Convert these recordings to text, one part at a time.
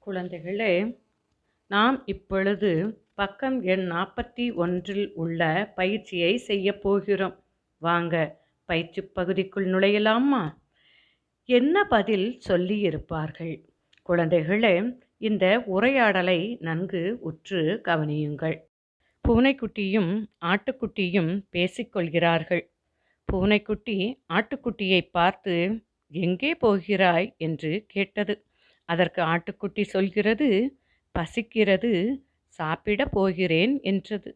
குழந்தைகளே, நாம் இப்பொழுது பக்கம் எண் 41 உள்ள பயிற்சியை செய்யப் போகிறோம். வாங்க பயிற்சி பகுதிக்குள் நுழையலாமா? என்ன பதில் சொல்லியிருப்பார்கள்? குழந்தைகளே, இந்த உரையாடலை நன்கு உற்று கவனியுங்கள். பூனைக்குட்டியும் ஆட்டுக்குட்டியும் பேசிக்கொள்கிறார்கள். பூனைக்குட்டி ஆட்டுக்குட்டியை பார்த்து, எங்கே போகிறாய் என்று கேட்டது. அதற்கு ஆட்டுக்குட்டி சொல்கிறது, பசிக்கிறது, சாப்பிடப் போகிறேன் என்றது.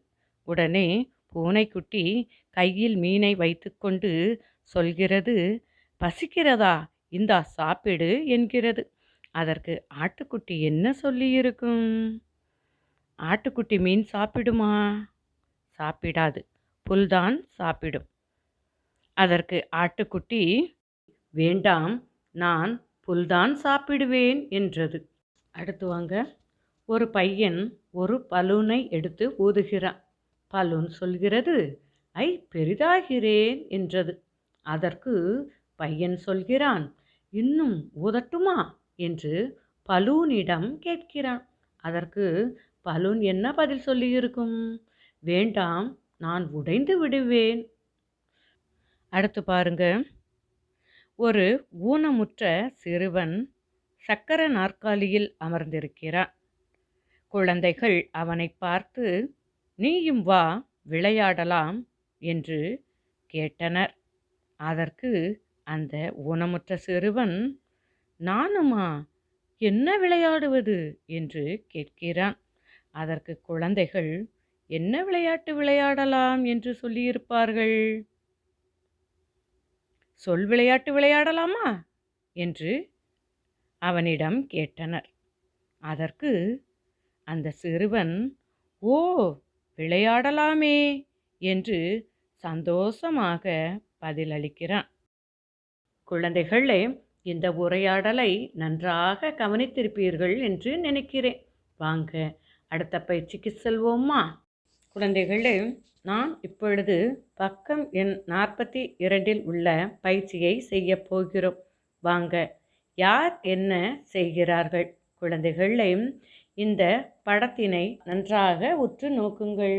உடனே பூனைக்குட்டி கையில் மீனை வைத்துக்கொண்டு சொல்கிறது, பசிக்கிறதா, இந்தா சாப்பிடு என்கிறது. அதற்கு ஆட்டுக்குட்டி என்ன சொல்லியிருக்கும்? ஆட்டுக்குட்டி மீன் சாப்பிடுமா? சாப்பிடாது, புல்தான் சாப்பிடும். அதற்கு ஆட்டுக்குட்டி, வேண்டாம், நான் புல்தான் சாப்பிடுவேன் என்றது. அடுத்து வாங்க. ஒரு பையன் ஒரு பலூனை எடுத்து ஊதுகிறான். பலூன் சொல்கிறது, ஐ பெரிதாகிறேன் என்றது. அதற்கு பையன் சொல்கிறான், இன்னும் ஊதட்டுமா என்று பலூனிடம் கேட்கிறான். அதற்கு பலூன் என்ன பதில் சொல்லியிருக்கும்? வேண்டாம், நான் உடைந்து விடுவேன். அடுத்து பாருங்க. ஒரு ஊனமுற்ற சிறுவன் சக்கர நாற்காலியில் அமர்ந்திருக்கிறான். குழந்தைகள் அவனை பார்த்து, நீயும் வா விளையாடலாம் என்று கேட்டனர். அதற்கு அந்த ஊனமுற்ற சிறுவன், நானுமா, என்ன விளையாடுவது என்று கேட்கிறான். அதற்கு குழந்தைகள் என்ன விளையாட்டு விளையாடலாம் என்று சொல்லியிருப்பார்கள்? சொல் விளையாட்டு விளையாடலாமா என்று அவனிடம் கேட்டனர். அதற்கு அந்த சிறுவன், ஓ விளையாடலாமே என்று சந்தோஷமாக பதிலளிக்கிறான். குழந்தைகளே, இந்த உரையாடலை நன்றாக கவனித்திருப்பீர்கள் என்று நினைக்கிறேன். வாங்க அடுத்த பயிற்சிக்கு செல்வோமா? குழந்தைகளே, நாம் இப்பொழுது பக்கம் எண் 42 உள்ள பயிற்சியை செய்ய போகிறோம். வாங்க, யார் என்ன செய்கிறார்கள்? குழந்தைகளே, இந்த படத்தினை நன்றாக உற்று நோக்குங்கள்.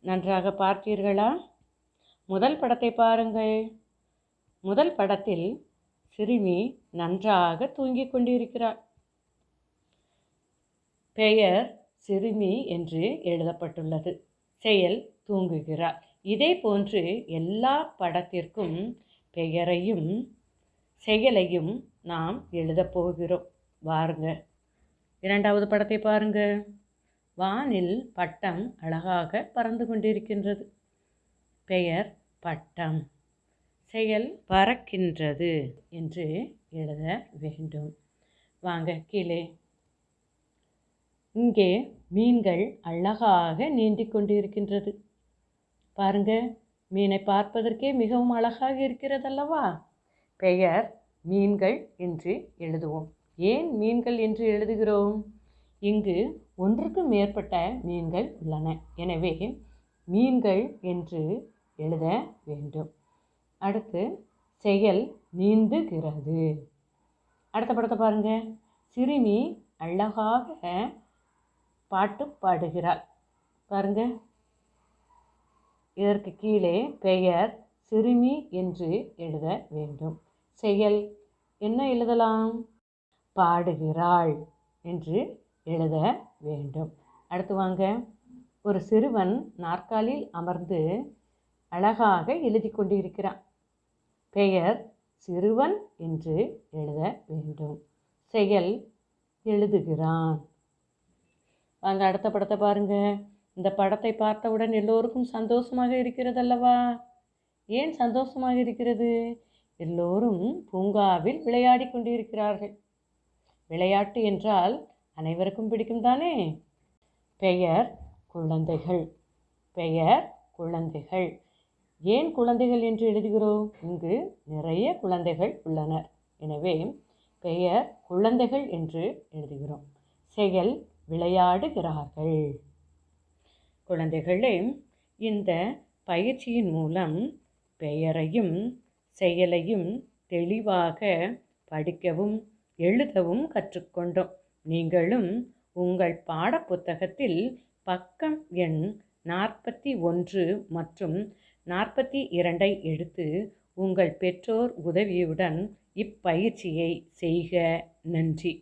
நன்றாக பார்த்தீர்களா? முதல் படத்தை பாருங்கள். முதல் படத்தில் சிறுமி நன்றாக தூங்கிக் கொண்டிருக்கிறாள். பெயர் சிறுமி என்று எழுதப்பட்டுள்ளது. செயல் தூங்குகிறார். இதே போன்று எல்லா படத்திற்கும் பெயரையும் செயலையும் நாம் எழுதப் போகிறோம். வாருங்க. இரண்டாவது படத்தை பாருங்க. வானில் பட்டம் அழகாக பறந்து கொண்டிருக்கின்றது. பெயர் பட்டம். செயல் பறக்கின்றது என்று எழுத வேண்டும். வாங்க கீழே. இங்கே மீன்கள் அழகாக நீந்திக் கொண்டிருக்கின்றது. பாருங்க, மீனை பார்ப்பதற்கே மிகவும் அழகாக இருக்கிறதல்லவா? பெயர் மீன்கள் என்று எழுதுவோம். ஏன் மீன்கள் என்று எழுதுகிறோம்? இங்கு ஒன்றுக்கு மேற்பட்ட மீன்கள் உள்ளன. எனவே மீன்கள் என்று எழுத வேண்டும். அடுத்து செயல் நீந்துகிறது. அடுத்த படத்தை பாருங்க. சிறுமி அழகாக பாட்டு பாடுகிறாள். பாருங்க, இதற்கு கீழே பெயர் சிறுமி என்று எழுத வேண்டும். செயல் என்ன எழுதலாம்? பாடுகிறாள் என்று எழுத வேண்டும். அடுத்து வாங்க. ஒரு சிறுவன் நாற்காலில் அமர்ந்து அழகாக எழுதி கொண்டிருக்கிறான். பெயர் சிறுவன் என்று எழுத வேண்டும். செயல் எழுதுகிறான். வாங்க அடுத்த படத்தை பாருங்க. இந்த படத்தை பார்த்தவுடன் எல்லோருக்கும் சந்தோஷமாக இருக்கிறதல்லவா? ஏன் சந்தோஷமாக இருக்கிறது? எல்லோரும் பூங்காவில் விளையாடி கொண்டிருக்கிறார்கள். விளையாட்டு என்றால் அனைவருக்கும் பிடிக்கும் தானே? பெயர் குழந்தைகள். பெயர் குழந்தைகள். ஏன் குழந்தைகள் என்று எழுதுகிறோம்? இங்கு நிறைய குழந்தைகள் உள்ளனர். எனவே பெயர் குழந்தைகள் என்று எழுதுகிறோம். செயல் விளையாடுகிறார்கள். குழந்தைகளே, இந்த பயிற்சியின் மூலம் பெயரையும் செயலையும் தெளிவாக படிக்கவும் எழுதவும் கற்றுக்கொண்டோம். நீங்களும் உங்கள் பாடப்புத்தகத்தில் பக்கம் எண் 41 மற்றும் 42 எடுத்து உங்கள் பெற்றோர் உதவியுடன் இப்பயிற்சியை செய்க. நன்றி.